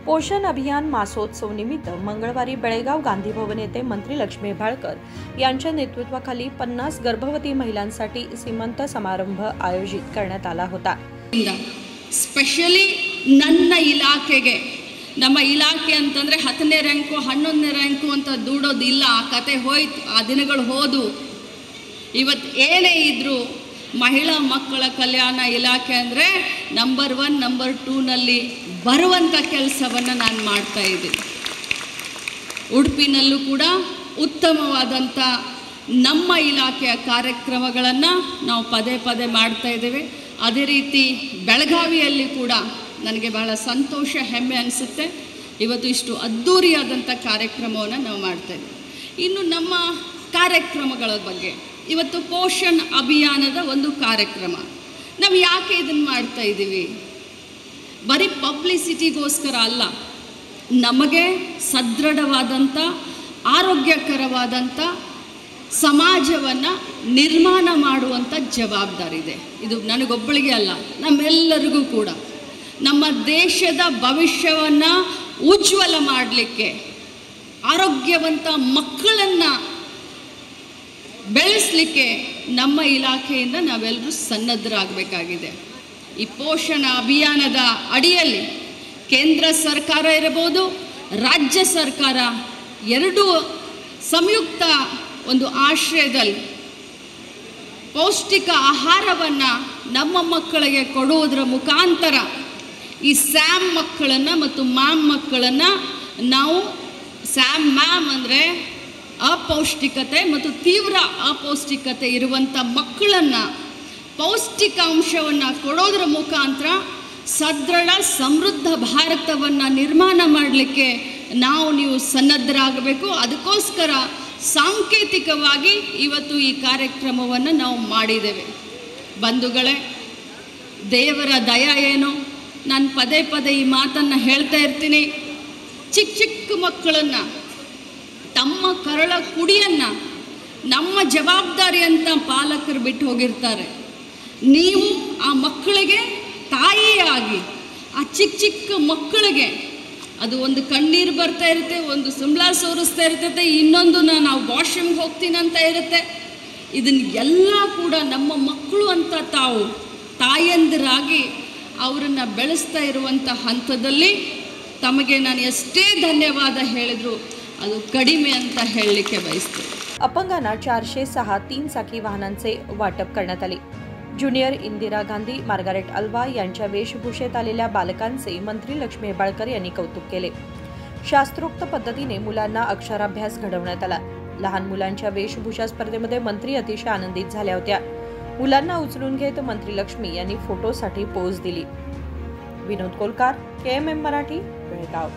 पोषण अभियान मासोत्सव निमित्त मंगळवारी बेळगाव गांधी भवन येथे मंत्री लक्ष्मी हेब्बाळकर यांच्या नेतृत्वाखाली 50 गर्भवती महिलांसाठी सीमंत समारंभ आयोजित करण्यात आला होता। स्पेशली ನನ್ನ ಇಲಾಖೆಗೆ ನಮ್ಮ ಇಲಾಖೆ ಅಂತಂದ್ರೆ 10ನೇ ರ್ಯಾಂಕು 11ನೇ ರ್ಯಾಂಕು ಅಂತ ದೂಡೋದಿಲ್ಲ, ಆ ಕತೆ ಹೋಯ್ತು, ಆ ದಿನಗಳು ಹೋದು। ಇವತ್ತು ಏನೇ ಇದ್ರೂ ಮಹಿಳಾ ಮಕ್ಕಳ ಕಲ್ಯಾಣ ಇಲಾಖೆ ಅಂದರೆ ನಂಬರ್ 1 ನಂಬರ್ 2 ನಲ್ಲಿ ಬರುವಂಥ ಕೆಲಸವನ್ನು ನಾನು ಮಾಡ್ತಾ ಇದ್ದೀನಿ। ಉಡುಪಿನಲ್ಲೂ ಕೂಡ ಉತ್ತಮವಾದಂಥ ನಮ್ಮ ಇಲಾಖೆಯ ಕಾರ್ಯಕ್ರಮಗಳನ್ನು ನಾವು ಪದೇ ಪದೇ ಮಾಡ್ತಾ ಇದ್ದೇವೆ। ಅದೇ ರೀತಿ ಬೆಳಗಾವಿಯಲ್ಲಿ ಕೂಡ ನನಗೆ ಬಹಳ ಸಂತೋಷ ಹೆಮ್ಮೆ ಅನಿಸುತ್ತೆ, ಇವತ್ತು ಇಷ್ಟು ಅದ್ಧೂರಿಯಾದಂಥ ಕಾರ್ಯಕ್ರಮವನ್ನು ನಾವು ಮಾಡ್ತಾ ಇದ್ದೀವಿ। ಇನ್ನು ನಮ್ಮ ಕಾರ್ಯಕ್ರಮಗಳ ಬಗ್ಗೆ ಇವತ್ತು ಪೋಷಣ್ ಅಭಿಯಾನದ ಒಂದು ಕಾರ್ಯಕ್ರಮ, ನಾವು ಯಾಕೆ ಇದನ್ನು ಮಾಡ್ತಾ ಇದ್ದೀವಿ? ಬರೀ ಪಬ್ಲಿಸಿಟಿಗೋಸ್ಕರ ಅಲ್ಲ, ನಮಗೆ ಸದೃಢವಾದಂಥ ಆರೋಗ್ಯಕರವಾದಂಥ ಸಮಾಜವನ್ನು ನಿರ್ಮಾಣ ಮಾಡುವಂಥ ಜವಾಬ್ದಾರಿ ಇದೆ। ಇದು ನನಗೊಬ್ಬಳಿಗೆ ಅಲ್ಲ, ನಮ್ಮೆಲ್ಲರಿಗೂ ಕೂಡ ನಮ್ಮ ದೇಶದ ಭವಿಷ್ಯವನ್ನು ಉಜ್ವಲ ಮಾಡಲಿಕ್ಕೆ, ಆರೋಗ್ಯವಂತ ಮಕ್ಕಳನ್ನು ಬೆಳೆಸಲಿಕ್ಕೆ ನಮ್ಮ ಇಲಾಖೆಯಿಂದ ನಾವೆಲ್ಲರೂ ಸನ್ನದ್ಧರಾಗಬೇಕಾಗಿದೆ। ಈ ಪೋಷಣ ಅಭಿಯಾನದ ಅಡಿಯಲ್ಲಿ ಕೇಂದ್ರ ಸರ್ಕಾರ ಇರಬಹುದು, ರಾಜ್ಯ ಸರ್ಕಾರ ಎರಡೂ ಸಂಯುಕ್ತ ಒಂದು ಆಶ್ರಯದಲ್ಲಿ ಪೌಷ್ಟಿಕ ಆಹಾರವನ್ನು ನಮ್ಮ ಮಕ್ಕಳಿಗೆ ಕೊಡುವುದರ ಮುಖಾಂತರ ಈ ಸ್ಯಾಮ್ ಮಕ್ಕಳನ್ನು ಮತ್ತು ಮ್ಯಾಮ್ ಮಕ್ಕಳನ್ನು ನಾವು ಮ್ಯಾಮ್ ಅಂದರೆ ಅಪೌಷ್ಟಿಕತೆ ಮತ್ತು ತೀವ್ರ ಅಪೌಷ್ಟಿಕತೆ ಇರುವಂಥ ಮಕ್ಕಳನ್ನು ಪೌಷ್ಟಿಕಾಂಶವನ್ನು ಕೊಡೋದರ ಮುಖಾಂತರ ಸದೃಢ ಸಮೃದ್ಧ ಭಾರತವನ್ನು ನಿರ್ಮಾಣ ಮಾಡಲಿಕ್ಕೆ ನೀವು ಸನ್ನದ್ಧರಾಗಬೇಕು। ಅದಕ್ಕೋಸ್ಕರ ಸಾಂಕೇತಿಕವಾಗಿ ಇವತ್ತು ಈ ಕಾರ್ಯಕ್ರಮವನ್ನು ನಾವು ಮಾಡಿದ್ದೇವೆ। ಬಂಧುಗಳೇ, ದೇವರ ದಯ ಏನು, ನಾನು ಪದೇ ಪದೇ ಈ ಮಾತನ್ನು ಹೇಳ್ತಾ ಇರ್ತೀನಿ, ಚಿಕ್ಕ ಚಿಕ್ಕ ಮಕ್ಕಳನ್ನು ತಮ್ಮ ಕರಳ ಕುಡಿಯನ್ನು ನಮ್ಮ ಜವಾಬ್ದಾರಿ ಅಂತ ಪಾಲಕರು ಬಿಟ್ಟು ಹೋಗಿರ್ತಾರೆ। ನೀವು ಆ ಮಕ್ಕಳಿಗೆ ತಾಯಿಯಾಗಿ ಆ ಚಿಕ್ಕ ಚಿಕ್ಕ ಮಕ್ಕಳಿಗೆ ಅದು ಒಂದು ಕಣ್ಣೀರು ಬರ್ತಾ ಇರುತ್ತೆ, ಒಂದು ಸಂಬಳ ಸೋರಿಸ್ತಾ ಇರ್ತೈತೆ, ಇನ್ನೊಂದು ನಾವು ವಾಶ್ರೂಮ್ಗೆ ಹೋಗ್ತೀನಿ ಅಂತ ಇರುತ್ತೆ। ಇದನ್ನೆಲ್ಲ ಕೂಡ ನಮ್ಮ ಮಕ್ಕಳು ಅಂತ ತಾವು ತಾಯಂದಿರಾಗಿ ಅವರನ್ನು ಬೆಳೆಸ್ತಾ ಇರುವಂಥ ಹಂತದಲ್ಲಿ ತಮಗೆ ನಾನು ಎಷ್ಟೇ ಧನ್ಯವಾದ ಹೇಳಿದ್ರು ಅದು कडिमे ಅಂತ ಹೇಳಲಿಕ್ಕೆ ಬಯಸ್ತೇನೆ। अपंगांना 406 3 चाकी वाहनांचे वाटप करण्यात आले। Junior Indira Gandhi Margaret Alva यांच्या वेशभूषेत आलेल्या बालकांचे मंत्री लक्ष्मी हेब्बाळकर यांनी कौतुक केले। शास्त्रोक्त पद्धतीने मुलांना अक्षराभ्यास घडवण्यात आला। लहान मुलांच्या वेशभूषा स्पर्धेमध्ये मंत्री अतिशय आनंदित झाल्या होत्या। मुलांना उचलून घेत मंत्री लक्ष्मी यांनी फोटोसाठी पोज दिली। विनोद कोलकार, KMM मराठी, बेळगाव।